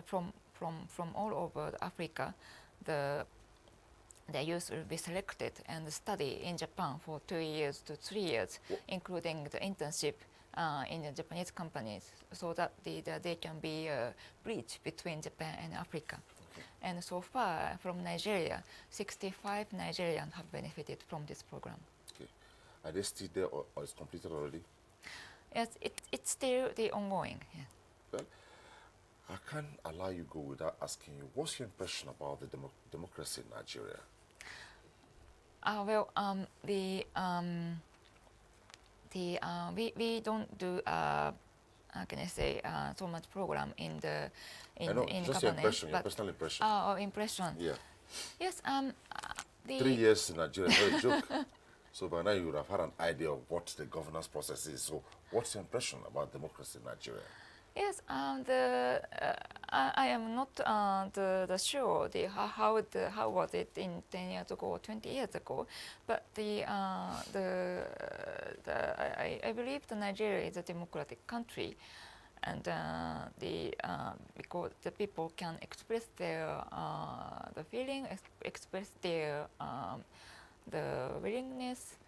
from all over Africa, the youth will be selected and study in Japan for 2 years to 3 years, including the internship in the Japanese companies, so that there can be a bridge between Japan and Africa. Okay. And so far, from Nigeria, 65 Nigerians have benefited from this program. Okay. Are they still there, or it's completed already? Yes, it's still the ongoing. Yeah. Well, I can't allow you go without asking you, what's your impression about the democracy in Nigeria? We don't do how can I say so much program in the I know, in just your impression, your personal impression. Impression. Yeah. Yes. 3 years in Nigeria, not a joke. So by now you would have had an idea of what the governance process is. So what's your impression about democracy in Nigeria? Yes, I am not sure how was it in 10 years ago or 20 years ago, but I believe that Nigeria is a democratic country, and because the people can express their the feeling, express their the willingness,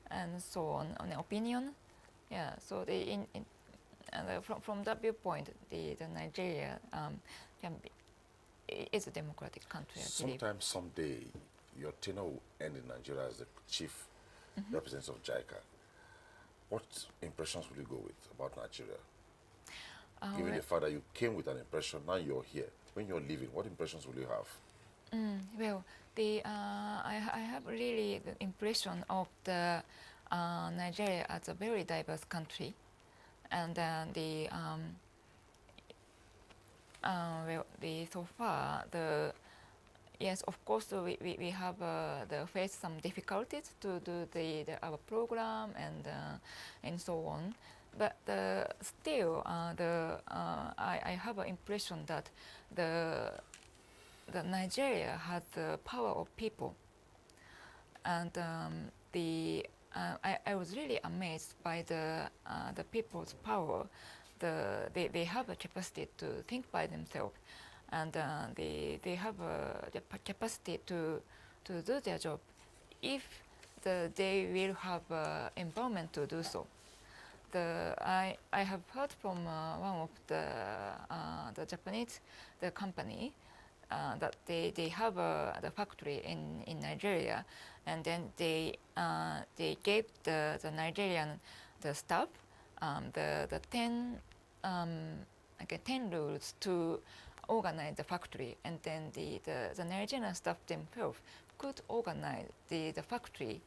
and so on opinion. Yeah, so from that viewpoint, the Nigeria is a democratic country, I believe. Sometime, someday, your tenure will end in Nigeria as the chief representative of JICA. What impressions will you go with about Nigeria? Given the fact that you came with an impression, now you're here. When you're leaving, what impressions will you have? Well, I have really the impression of the Nigeria as a very diverse country. And so far, yes, of course, we have faced some difficulties to do our program and so on. But still, I have an impression that the Nigeria has the power of people, and I was really amazed by the people's power. They have a capacity to think by themselves, and they have the capacity to do their job if they will have empowerment to do so. I have heard from one of the Japanese company that they have the factory in Nigeria, and then they gave the Nigerian staff the 10 rules to organize the factory, and then the Nigerian staff themselves could organize the factory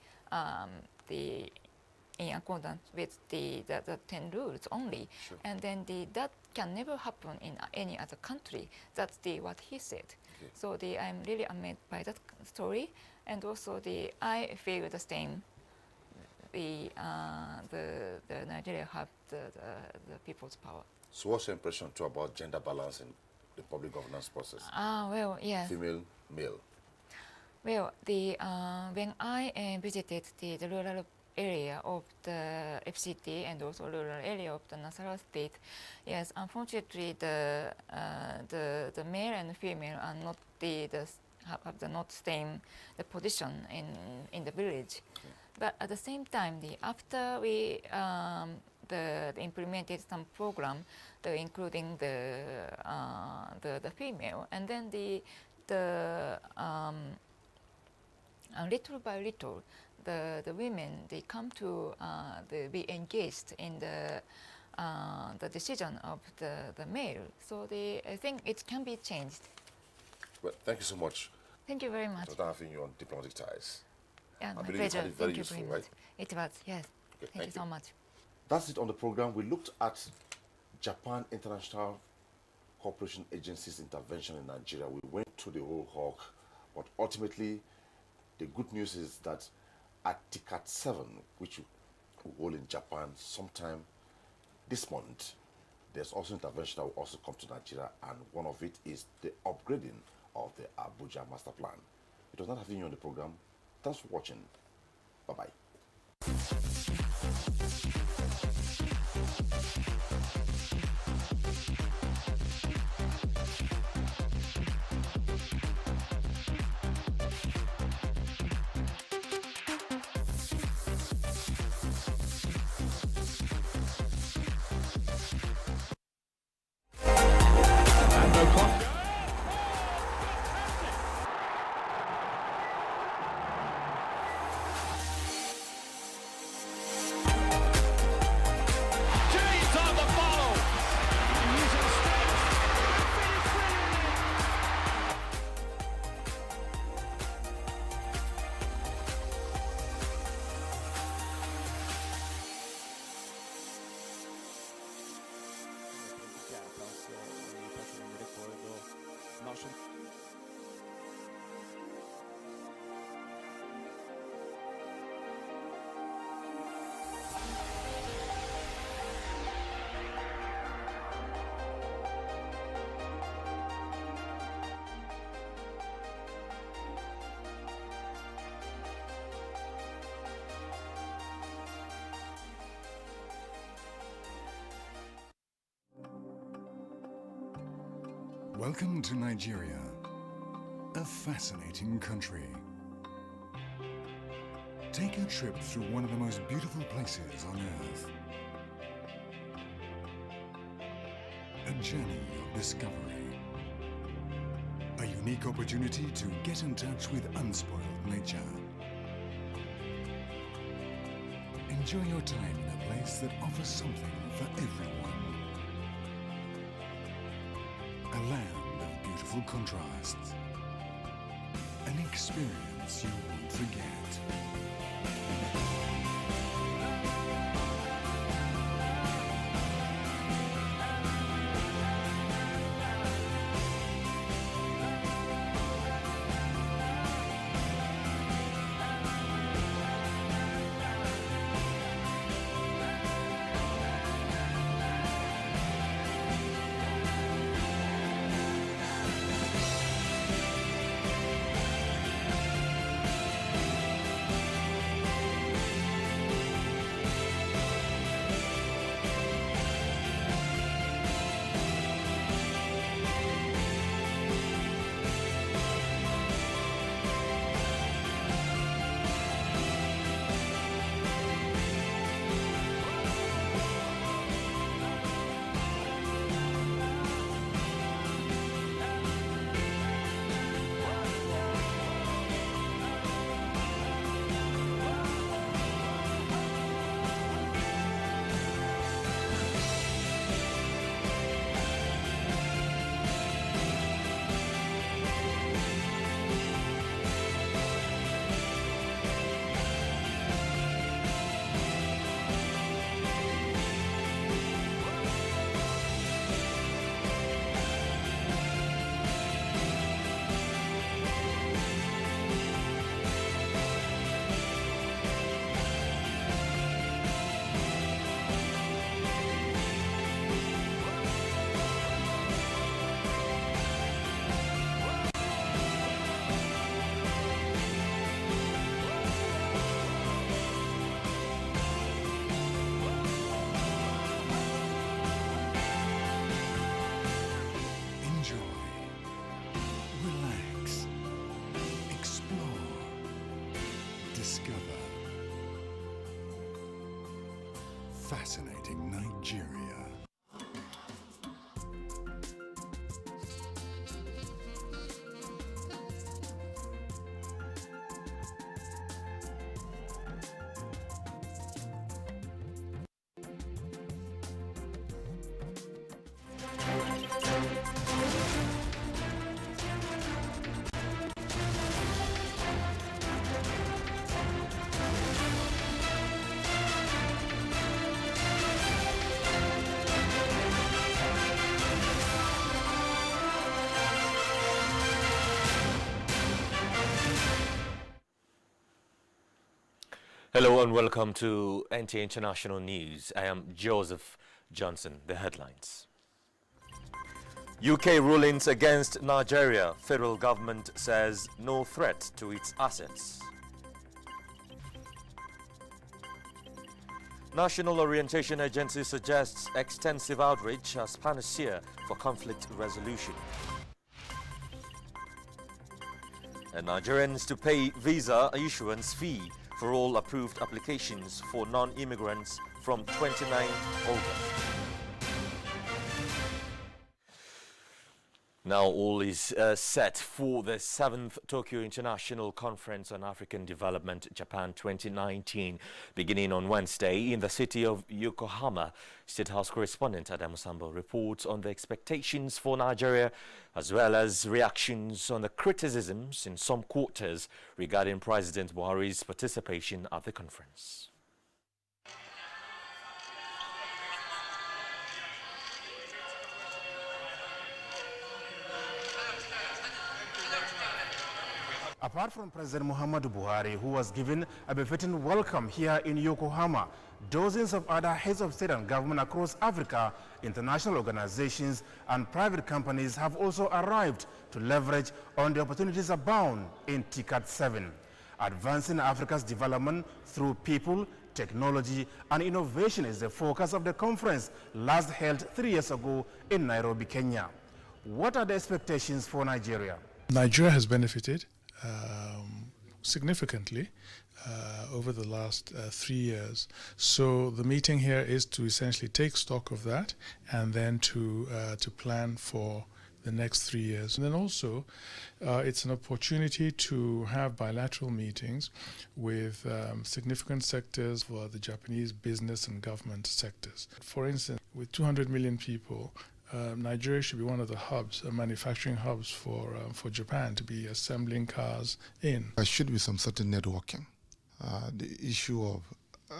in accordance with the 10 rules only. Sure. And then that can never happen in any other country. That's what he said. Okay. So I'm really amazed by that story, and also I feel the same. The Nigeria have the people's power. So what's your impression too about gender balance in the public governance process? Well, yes. Female, male. Well, when I visited the rural area of the FCT and also rural area of the Nasarawa state, yes, unfortunately the male and female are not have not same position in the village. Okay. But at the same time, after we implemented some program, including the female, and then little by little, the women, they come to be engaged in the decision of the male. So I think it can be changed. Well, thank you so much. Thank you very much. For having you on Diplomatic Ties. Yeah, my I believe pleasure. you found it very Thank you useful, very right? much. It was, yes. Okay, Thank you so much. That's it on the program. We looked at Japan International Cooperation Agency's intervention in Nigeria. We went through the whole hawk, but ultimately, the good news is that at TICAT 7, which we hold in Japan sometime this month, there's also intervention that will also come to Nigeria, and one of it is the upgrading of the Abuja master plan. It was not having you on the program. Thanks for watching. Bye-bye. Welcome to Nigeria, a fascinating country. Take a trip through one of the most beautiful places on earth. A journey of discovery. A unique opportunity to get in touch with unspoiled nature. Enjoy your time in a place that offers something for everyone. A land of beautiful contrasts. An experience you won't forget. Fascinating Nigeria. Hello and welcome to NTA International News. I am Joseph Johnson. The headlines. UK rulings against Nigeria. Federal government says no threat to its assets. National Orientation Agency suggests extensive outreach as panacea for conflict resolution. And Nigerians to pay visa issuance fee for all approved applications for non-immigrants from 29 August. Now all is set for the 7th Tokyo International Conference on African Development, Japan 2019, beginning on Wednesday in the city of Yokohama. State House correspondent Adam Sambo reports on the expectations for Nigeria, as well as reactions on the criticisms in some quarters regarding President Buhari's participation at the conference. Apart from President Muhammadu Buhari, who was given a befitting welcome here in Yokohama, dozens of other heads of state and government across Africa, international organizations and private companies have also arrived to leverage on the opportunities abound in TICAD 7. Advancing Africa's development through people, technology and innovation is the focus of the conference last held 3 years ago in Nairobi, Kenya. What are the expectations for Nigeria? Nigeria has benefited significantly over the last 3 years. So the meeting here is to essentially take stock of that and then to plan for the next 3 years. And then also it's an opportunity to have bilateral meetings with significant sectors for the Japanese business and government sectors. For instance, with 200 million people, Nigeria should be one of the hubs, manufacturing hubs for Japan to be assembling cars in. There should be some certain networking. The issue of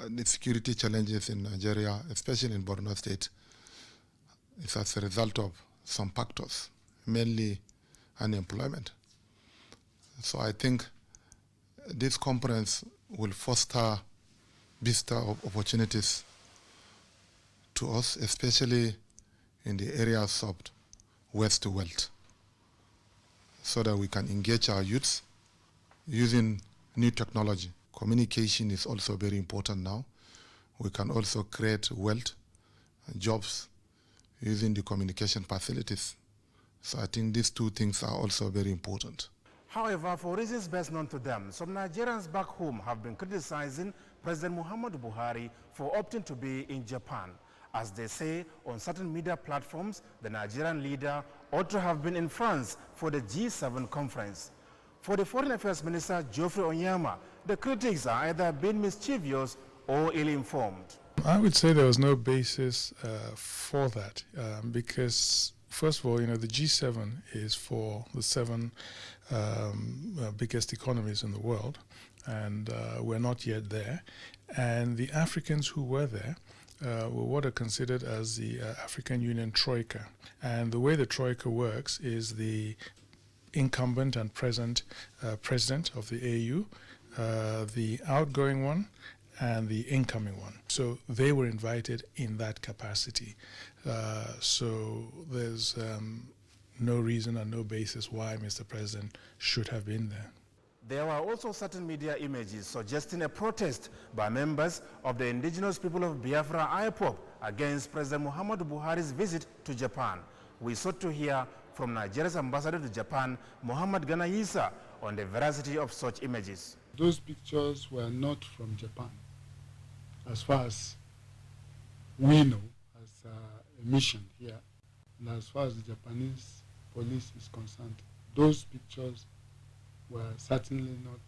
the security challenges in Nigeria, especially in Borno State, is as a result of some factors, mainly unemployment. So I think this conference will foster vista of opportunities to us, especially in the areas of waste to wealth, so that we can engage our youths using new technology. Communication is also very important now. We can also create wealth and jobs using the communication facilities. So I think these two things are also very important. However, for reasons best known to them, some Nigerians back home have been criticizing President Muhammadu Buhari for opting to be in Japan. As they say on certain media platforms, the Nigerian leader ought to have been in France for the G7 conference. For the Foreign Affairs Minister, Geoffrey Onyema, the critics are either being mischievous or ill-informed. I would say there was no basis for that because, first of all, the G7 is for the 7 biggest economies in the world, and we're not yet there. And the Africans who were there were what are considered as the African Union Troika. And the way the Troika works is the incumbent and present president of the AU, the outgoing one, and the incoming one. So they were invited in that capacity. So there's no reason and no basis why Mr. President should have been there. There were also certain media images suggesting a protest by members of the indigenous people of Biafra IPOB against President Muhammadu Buhari's visit to Japan. We sought to hear from Nigeria's ambassador to Japan, Muhammad Gana Yisa, on the veracity of such images. Those pictures were not from Japan, as far as we know, as a mission here, and as far as the Japanese police is concerned. Those pictures were certainly not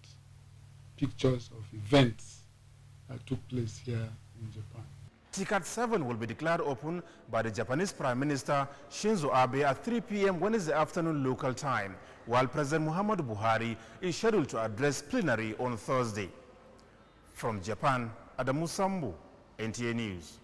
pictures of events that took place here in Japan. TICAD 7 will be declared open by the Japanese Prime Minister Shinzo Abe at 3 p.m. Wednesday afternoon local time, while President Muhammadu Buhari is scheduled to address plenary on Thursday. From Japan, Adamu Sambu, NTA News.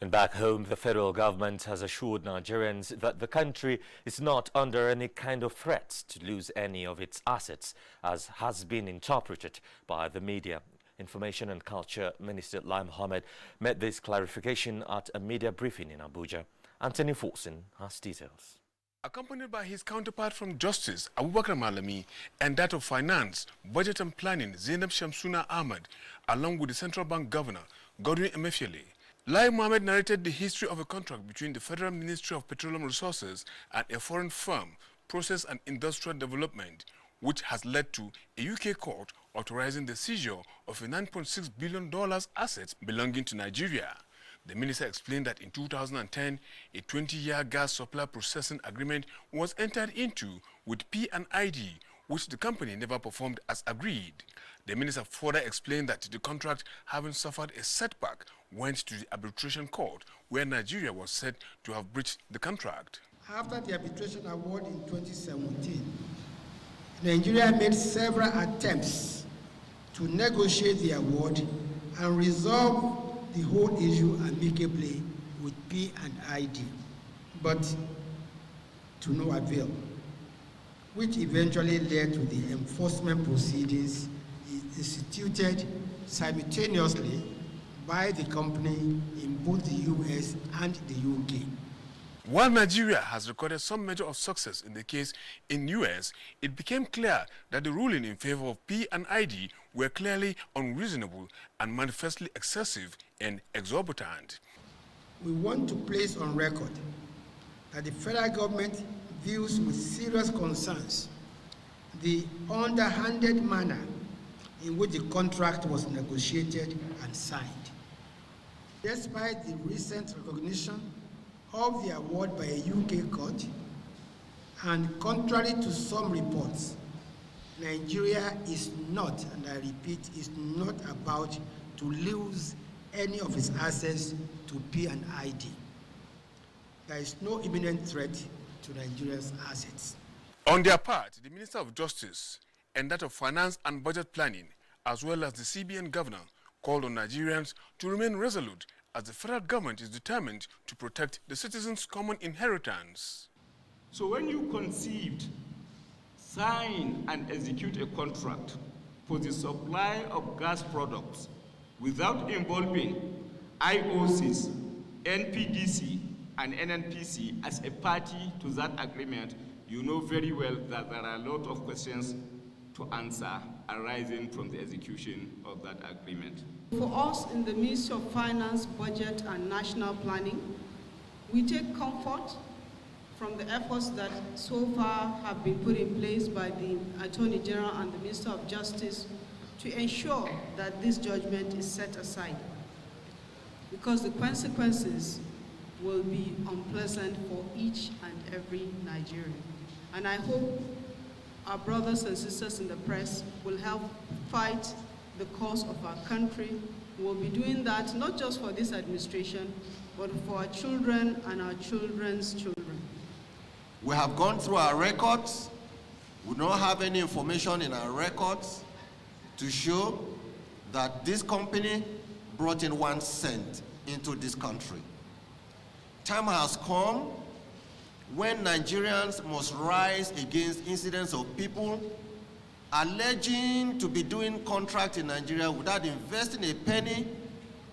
And back home, the federal government has assured Nigerians that the country is not under any kind of threat to lose any of its assets, as has been interpreted by the media. Information and Culture Minister Lai Mohammed made this clarification at a media briefing in Abuja. Anthony Forson has details. Accompanied by his counterpart from Justice, Abubakar Malami, and that of Finance, Budget and Planning, Zainab Shamsuna Ahmed, along with the Central Bank Governor, Godwin Emefiele, Lai Mohammed narrated the history of a contract between the Federal Ministry of Petroleum Resources and a foreign firm, Process and Industrial Development, which has led to a UK court authorizing the seizure of a $9.6 billion assets belonging to Nigeria. The minister explained that in 2010, a 20-year gas supply processing agreement was entered into with P&ID, which the company never performed as agreed. The minister further explained that the contract, having suffered a setback, went to the arbitration court, where Nigeria was said to have breached the contract. After the arbitration award in 2017, Nigeria made several attempts to negotiate the award and resolve the whole issue amicably with P&ID, but to no avail, which eventually led to the enforcement proceedings instituted simultaneously by the company in both the US and the UK. While Nigeria has recorded some measure of success in the case in US, it became clear that the ruling in favor of P&ID were clearly unreasonable and manifestly excessive and exorbitant. We want to place on record that the federal government views with serious concerns the underhanded manner in which the contract was negotiated and signed. Despite the recent recognition of the award by a UK court, and contrary to some reports, Nigeria is not, and I repeat, is not about to lose any of its assets to P&ID. There is no imminent threat to Nigeria's assets. On their part, the Minister of Justice and that of Finance and Budget Planning, as well as the CBN Governor, called on Nigerians to remain resolute as the federal government is determined to protect the citizens' common inheritance. So when you conceived, sign and execute a contract for the supply of gas products without involving IOCs, NPDC, and NNPC as a party to that agreement, you know very well that there are a lot of questions to answer arising from the execution of that agreement. For us in the Ministry of Finance, Budget and National Planning, we take comfort from the efforts that so far have been put in place by the Attorney General and the Minister of Justice to ensure that this judgment is set aside, because the consequences will be unpleasant for each and every Nigerian. And I hope our brothers and sisters in the press will help fight the cause of our country. We'll be doing that not just for this administration, but for our children and our children's children. We have gone through our records. We don't have any information in our records to show that this company brought in 1 cent into this country. Time has come when Nigerians must rise against incidents of people alleging to be doing contract in Nigeria without investing a penny,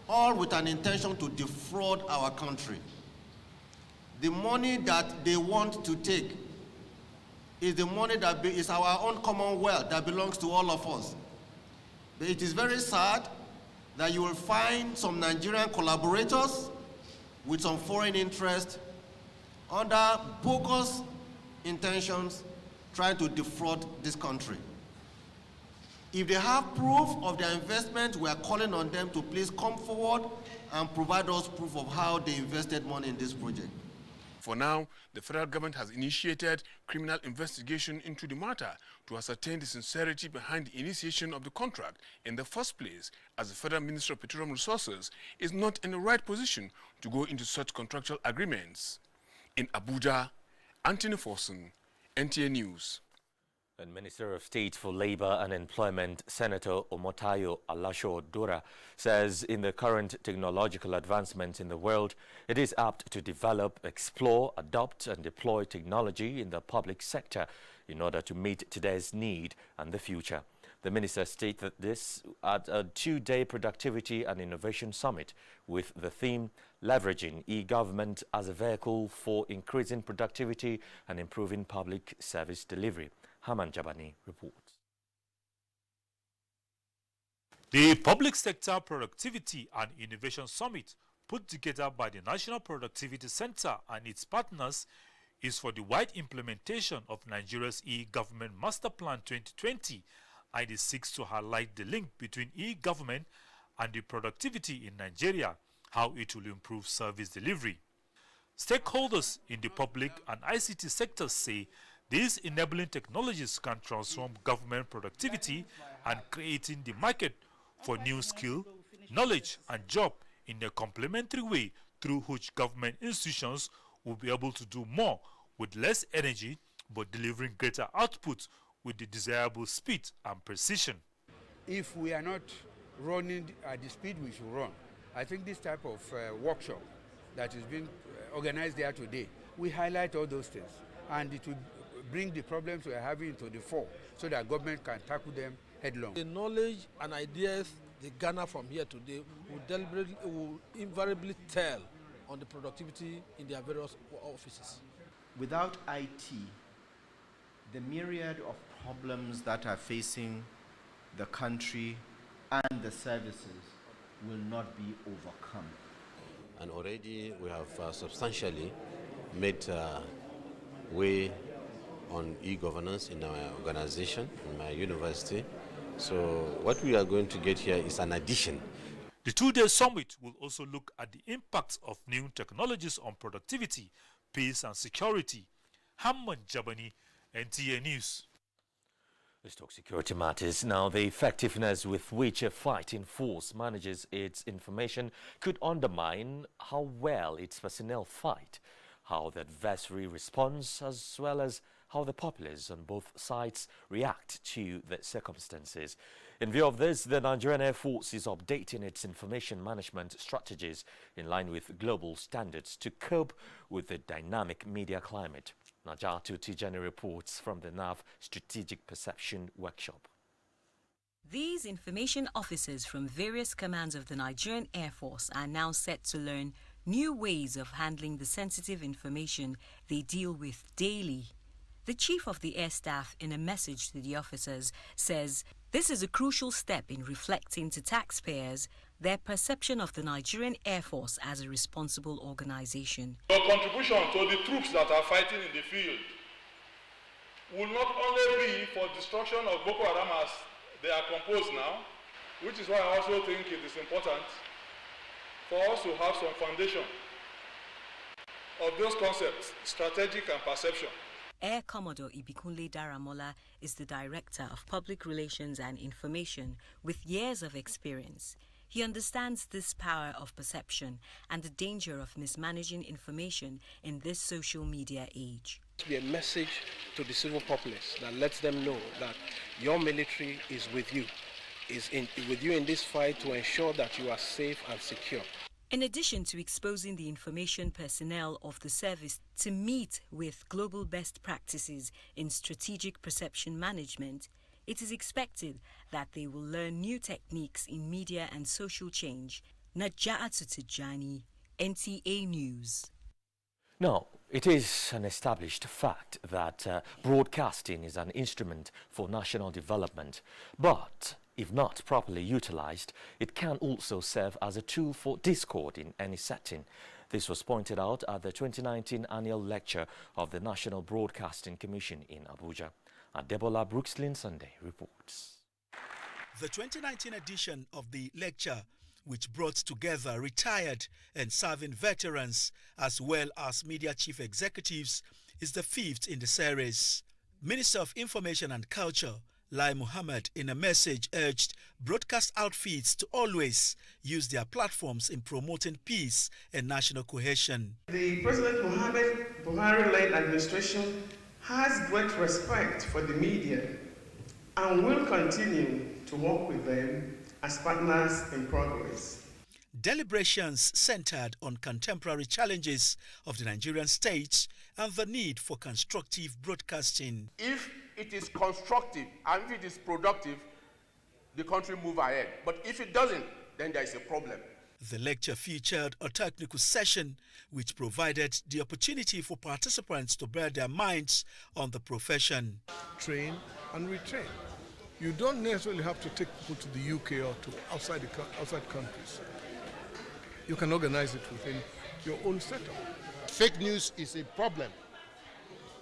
all with an intention to defraud our country. The money that they want to take is the money that is our own commonwealth that belongs to all of us. But it is very sad that you will find some Nigerian collaborators with some foreign interest under bogus intentions trying to defraud this country. If they have proof of their investment, we are calling on them to please come forward and provide us proof of how they invested money in this project. For now, the federal government has initiated criminal investigation into the matter to ascertain the sincerity behind the initiation of the contract in the first place, as the Federal Ministry of Petroleum Resources is not in the right position to go into such contractual agreements. In Abuja, Anthony Forson, NTA News. And Minister of State for Labour and Employment, Senator Omotayo Alasho-Dora, says in the current technological advancements in the world, it is apt to develop, explore, adopt and deploy technology in the public sector in order to meet today's need and the future. The minister stated this at a 2-day productivity and innovation summit with the theme leveraging e-government as a vehicle for increasing productivity and improving public service delivery. Haman Jabani reports. The Public Sector Productivity and Innovation Summit, put together by the National Productivity Center and its partners, is for the wide implementation of Nigeria's e-government master plan 2020, and it seeks to highlight the link between e-government and the productivity in Nigeria, how it will improve service delivery. Stakeholders in the public and ICT sectors say these enabling technologies can transform government productivity and creating the market for new skill, knowledge and job in a complementary way, through which government institutions will be able to do more with less energy but delivering greater output with the desirable speed and precision. If we are not running at the speed we should run, I think this type of workshop that is being organized there today, we highlight all those things, and it will bring the problems we are having into the fore so that government can tackle them headlong. The knowledge and ideas they garner from here today will invariably tell on the productivity in their various offices. Without IT, the myriad of problems that are facing the country and the services will not be overcome. And already we have substantially made way on e-governance in our organization, in my university. So what we are going to get here is an addition. The two-day summit will also look at the impacts of new technologies on productivity, peace and security. Hamman Jabani, NTA News. Let's talk security matters. Now, the effectiveness with which a fighting force manages its information could undermine how well its personnel fight, how the adversary responds, as well as how the populace on both sides react to the circumstances. In view of this, the Nigerian Air Force is updating its information management strategies in line with global standards to cope with the dynamic media climate. Najatu Tijani reports from the NAV Strategic Perception Workshop. These information officers from various commands of the Nigerian Air Force are now set to learn new ways of handling the sensitive information they deal with daily. The Chief of the Air Staff, in a message to the officers, says this is a crucial step in reflecting to taxpayers their perception of the Nigerian Air Force as a responsible organization. Your contribution to the troops that are fighting in the field will not only be for destruction of Boko Haram as they are composed now, which is why I also think it is important for us to have some foundation of those concepts, strategic and perception. Air Commodore Ibikunle Daramola is the Director of Public Relations and Information with years of experience. He understands this power of perception and the danger of mismanaging information in this social media age. To be a message to the civil populace that lets them know that your military is with you, with you in this fight to ensure that you are safe and secure. In addition to exposing the information personnel of the service to meet with global best practices in strategic perception management, it is expected that they will learn new techniques in media and social change. Najatu Tijani, NTA News. Now, it is an established fact that broadcasting is an instrument for national development, but if not properly utilized, it can also serve as a tool for discord in any setting. This was pointed out at the 2019 annual lecture of the National Broadcasting Commission in Abuja. Adebola Brookslyn Sunday reports. The 2019 edition of the lecture, which brought together retired and serving veterans as well as media chief executives, is the fifth in the series. Minister of Information and Culture, Lai Mohammed, in a message urged broadcast outfits to always use their platforms in promoting peace and national cohesion. The President Muhammad Buhari-led administration has great respect for the media and will continue to work with them as partners in progress. Deliberations centered on contemporary challenges of the Nigerian state and the need for constructive broadcasting. If it is constructive and if it is productive, the country move ahead. But if it doesn't, then there is a problem. The lecture featured a technical session which provided the opportunity for participants to bear their minds on the profession. Train and retrain. You don't necessarily have to take people to the UK or to outside countries. You can organize it within your own setup. Fake news is a problem,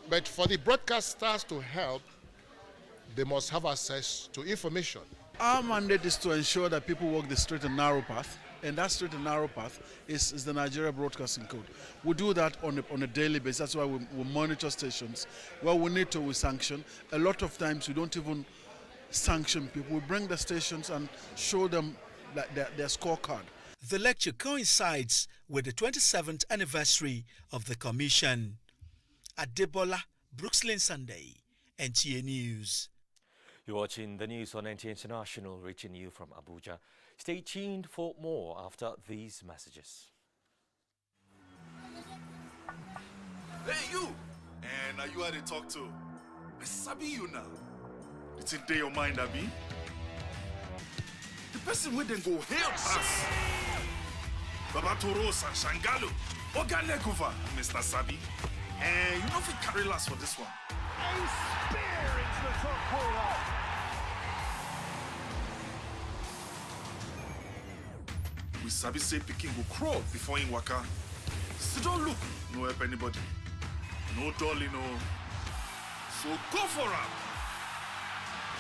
but for the broadcasters to help, they must have access to information. Our mandate is to ensure that people walk the straight and narrow path, and that straight and narrow path is the Nigeria Broadcasting Code. We do that on a daily basis. That's why we monitor stations. Where we need to, we sanction. A lot of times we don't even sanction people. We bring the stations and show them their scorecard. The lecture coincides with the 27th anniversary of the Commission. Adebola Brookslyn Sunday, NTA News. You're watching the news on NTA International, reaching you from Abuja. Stay tuned for more after these messages. Hey, you! And are you how they talk to? I sabi you now. It's in your mind, Abi. The person with them go help us. Baba Toros and Shangalo. Oga Legova, Mr. Sabi. And you know if we carry last for this one. A spear into the top corner. We Sabi say Peking go crawl before in waka. So don't look, no help anybody. No dolly, no. So go for it.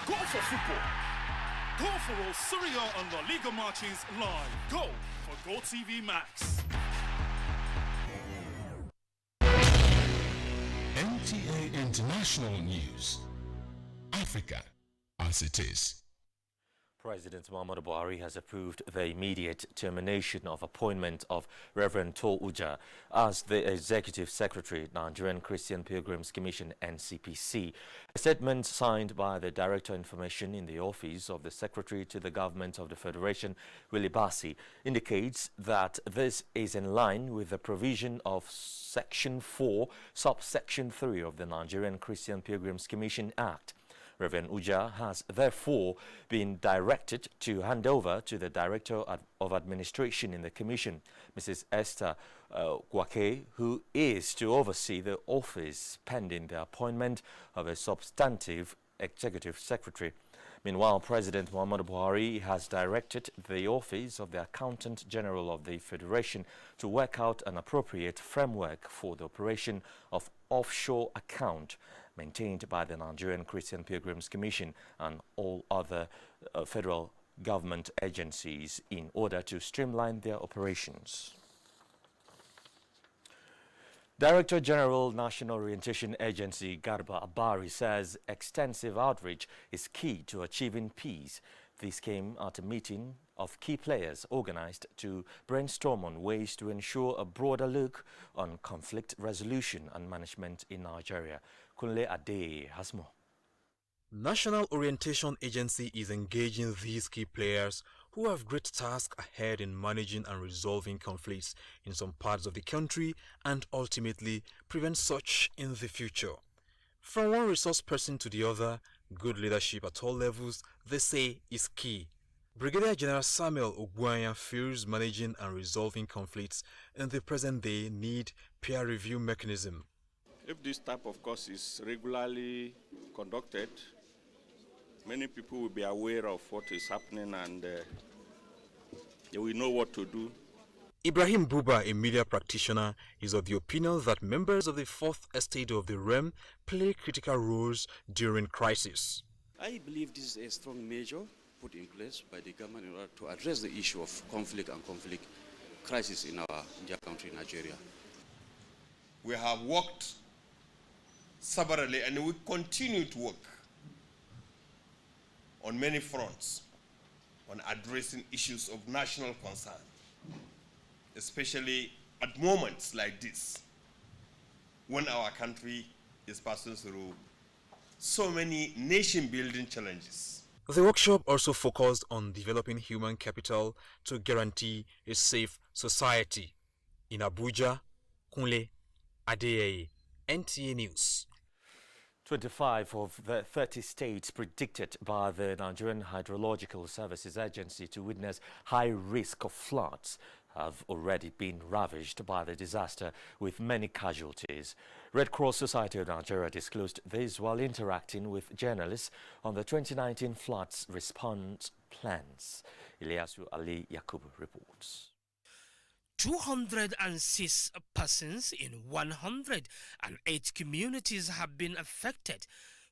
Go for football. Go for all Serie A and La Liga matches live. Go for GoTV Max. NTA International News. Africa as it is. President Muhammadu Buhari has approved the immediate termination of appointment of Reverend Tol Uja as the Executive Secretary, Nigerian Christian Pilgrims Commission (NCPC). A statement signed by the Director of Information in the Office of the Secretary to the Government of the Federation, Willie Bassi, indicates that this is in line with the provision of Section 4, Subsection 3 of the Nigerian Christian Pilgrims Commission Act. Reverend Uja has therefore been directed to hand over to the Director of Administration in the Commission, Mrs. Esther Gwake, who is to oversee the office pending the appointment of a substantive Executive Secretary. Meanwhile, President Muhammadu Buhari has directed the Office of the Accountant General of the Federation to work out an appropriate framework for the operation of offshore account maintained by the Nigerian Christian Pilgrims Commission and all other federal government agencies in order to streamline their operations. Director General National Orientation Agency Garba Abari says extensive outreach is key to achieving peace. This came at a meeting of key players organized to brainstorm on ways to ensure a broader look on conflict resolution and management in Nigeria. Kunle Ade has more. National Orientation Agency is engaging these key players who have great tasks ahead in managing and resolving conflicts in some parts of the country and ultimately prevent such in the future. From one resource person to the other, good leadership at all levels, they say, is key. Brigadier General Samuel Ogwanya feels managing and resolving conflicts in the present day need peer review mechanism. If this type of course is regularly conducted, many people will be aware of what is happening and they will know what to do. Ibrahim Buba, a media practitioner, is of the opinion that members of the fourth estate of the realm play critical roles during crisis. I believe this is a strong measure put in place by the government in order to address the issue of conflict and conflict crisis in our dear country, Nigeria. We have worked severally and we continue to work on many fronts on addressing issues of national concern, especially at moments like this, when our country is passing through so many nation-building challenges. The workshop also focused on developing human capital to guarantee a safe society. In Abuja, Kunle Adeyeye, NTA News. 25 of the 30 states predicted by the Nigerian Hydrological Services Agency to witness high risk of floods have already been ravaged by the disaster, with many casualties. Red Cross Society of Nigeria disclosed this while interacting with journalists on the 2019 floods response plans. Ilyasu Ali Yakub reports. 206 persons in 108 communities have been affected,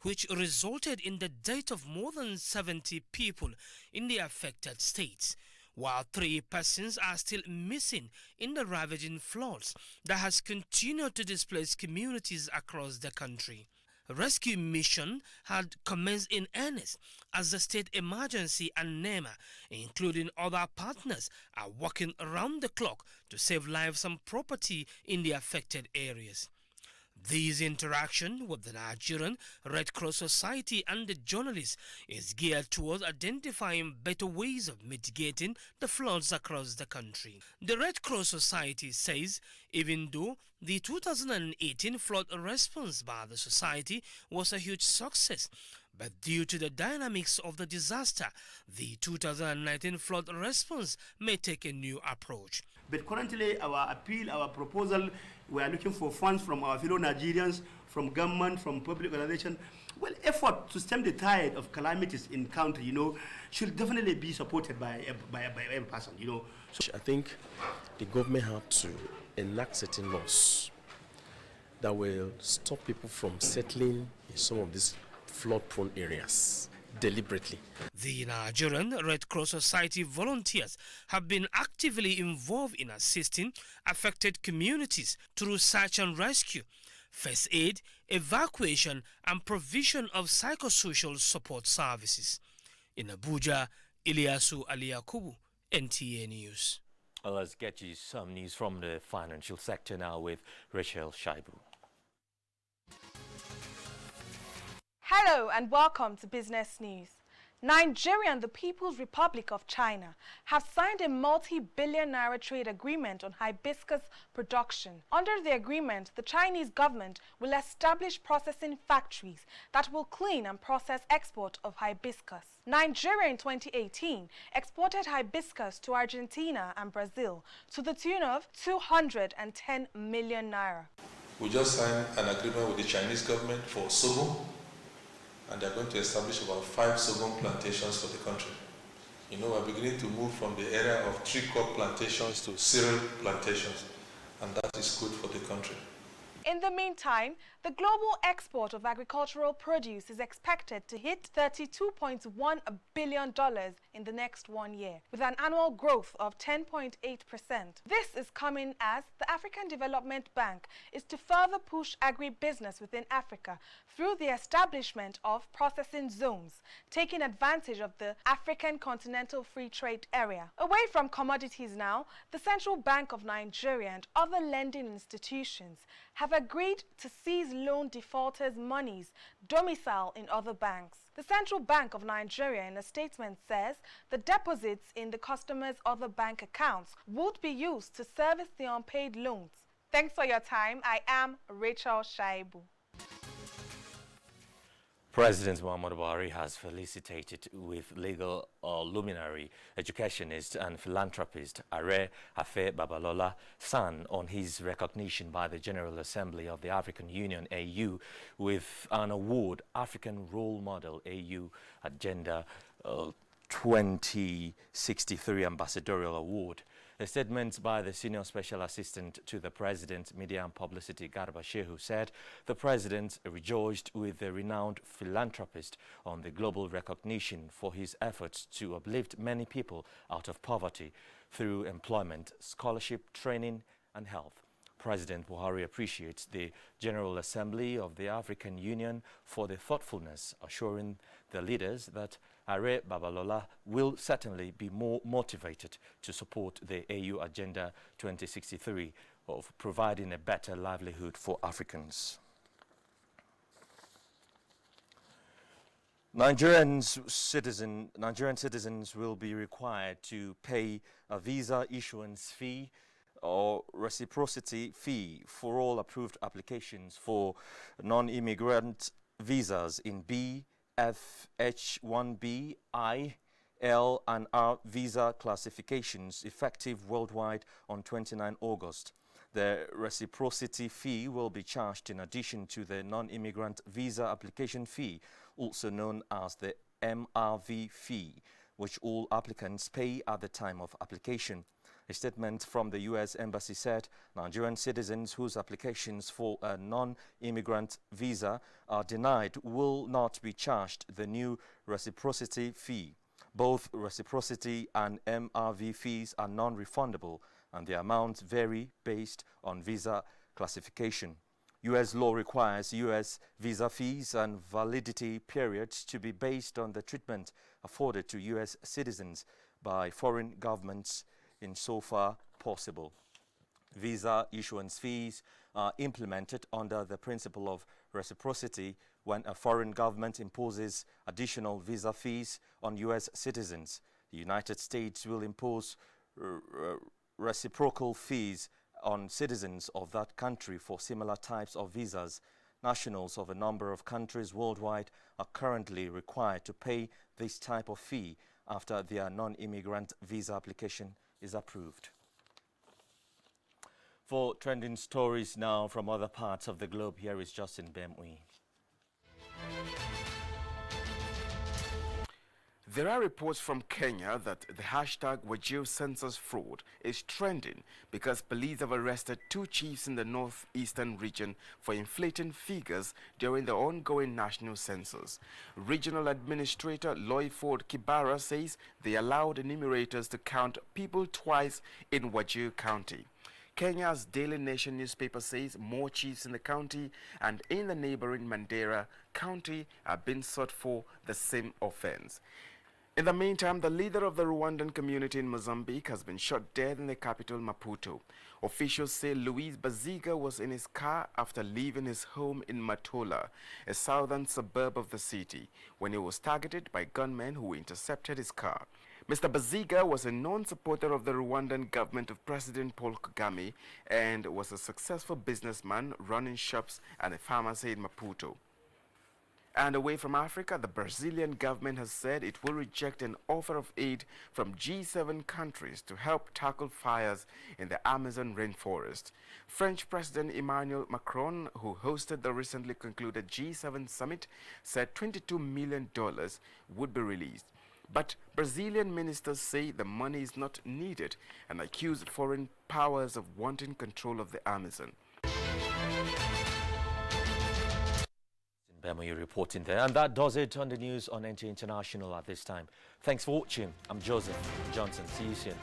which resulted in the death of more than 70 people in the affected states, while 3 persons are still missing in the ravaging floods that has continued to displace communities across the country. A rescue mission had commenced in earnest as the State Emergency and NEMA, including other partners, are working around the clock to save lives and property in the affected areas. This interaction with the Nigerian Red Cross Society and the journalists is geared towards identifying better ways of mitigating the floods across the country. The Red Cross Society says even though the 2018 flood response by the society was a huge success, but due to the dynamics of the disaster, the 2019 flood response may take a new approach. But currently our appeal, our proposal, we are looking for funds from our fellow Nigerians, from government, from public organization. Well, effort to stem the tide of calamities in country, should definitely be supported by every person, So I think the government have to enact certain laws that will stop people from settling in some of these flood-prone areas deliberately. The Nigerian Red Cross Society volunteers have been actively involved in assisting affected communities through search and rescue, first aid, evacuation and provision of psychosocial support services. In Abuja, Ilyasu Aliyakubu, NTA News. Well, let's get you some news from the financial sector now with Rachel Shaibu. Hello and welcome to Business News. Nigeria and the People's Republic of China have signed a multi-billion naira trade agreement on hibiscus production. Under the agreement, the Chinese government will establish processing factories that will clean and process export of hibiscus. Nigeria in 2018 exported hibiscus to Argentina and Brazil to the tune of 210 million naira. We just signed an agreement with the Chinese government for sorghum, and they're going to establish about 5 sorghum plantations for the country. You know, we're beginning to move from the era of tree crop plantations to cereal plantations, and that is good for the country. In the meantime, the global export of agricultural produce is expected to hit $32.1 billion in the next 1 year, with an annual growth of 10.8%. This is coming as the African Development Bank is to further push agribusiness within Africa through the establishment of processing zones, taking advantage of the African Continental Free Trade Area. Away from commodities now, the Central Bank of Nigeria and other lending institutions have agreed to seize loan defaulters' monies domiciled in other banks. The Central Bank of Nigeria in a statement says the deposits in the customers' other bank accounts would be used to service the unpaid loans. Thanks for your time. I am Rachel Shaibu. President Muhammadu Buhari has felicitated with legal luminary, educationist and philanthropist Are Afe Babalola San on his recognition by the General Assembly of the African Union AU with an award, African Role Model AU Agenda 2063 Ambassadorial Award. A statement by the Senior Special Assistant to the President, Media and Publicity, Garba Shehu, said the President rejoiced with the renowned philanthropist on the global recognition for his efforts to uplift many people out of poverty through employment, scholarship, training and health. President Buhari appreciates the General Assembly of the African Union for the thoughtfulness, assuring the leaders that Are Babalola will certainly be more motivated to support the AU Agenda 2063 of providing a better livelihood for Africans. Nigerian citizens will be required to pay a visa issuance fee or reciprocity fee for all approved applications for non-immigrant visas in B, F, H1B, I, L and R visa classifications effective worldwide on 29 August. The reciprocity fee will be charged in addition to the non-immigrant visa application fee, also known as the MRV fee, which all applicants pay at the time of application. A statement from the U.S. Embassy said Nigerian citizens whose applications for a non-immigrant visa are denied will not be charged the new reciprocity fee. Both reciprocity and MRV fees are non-refundable, and the amounts vary based on visa classification. U.S. law requires U.S. visa fees and validity periods to be based on the treatment afforded to U.S. citizens by foreign governments insofar possible. Visa issuance fees are implemented under the principle of reciprocity when a foreign government imposes additional visa fees on U.S. citizens. The United States will impose reciprocal fees on citizens of that country for similar types of visas. Nationals of a number of countries worldwide are currently required to pay this type of fee after their non-immigrant visa application is approved. For trending stories now from other parts of the globe, here is Justin Bemwe. There are reports from Kenya that the hashtag Wajir census fraud is trending because police have arrested 2 chiefs in the northeastern region for inflating figures during the ongoing national census. Regional Administrator Loyford Kibara says they allowed enumerators to count people twice in Wajir County. Kenya's Daily Nation newspaper says more chiefs in the county and in the neighboring Mandera County are being sought for the same offense. In the meantime, the leader of the Rwandan community in Mozambique has been shot dead in the capital, Maputo. Officials say Luis Baziga was in his car after leaving his home in Matola, a southern suburb of the city, when he was targeted by gunmen who intercepted his car. Mr. Baziga was a known supporter of the Rwandan government of President Paul Kagame and was a successful businessman running shops and a pharmacy in Maputo. And away from Africa, the Brazilian government has said it will reject an offer of aid from G7 countries to help tackle fires in the Amazon rainforest. French President Emmanuel Macron, who hosted the recently concluded G7 summit, said $22 million would be released. But Brazilian ministers say the money is not needed and accuse foreign powers of wanting control of the Amazon. Bemoyi reporting there. And that does it on the news on NTA International at this time. Thanks for watching. I'm Joseph Johnson. See you soon.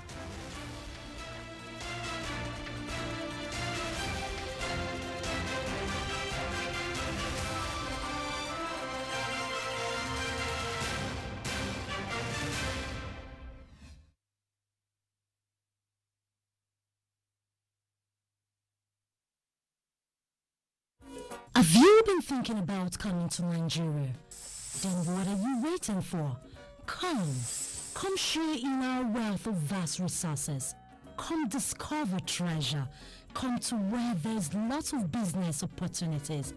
Have you been thinking about coming to Nigeria? Then what are you waiting for? Come share in our wealth of vast resources. Come discover treasure. Come to where there's lots of business opportunities.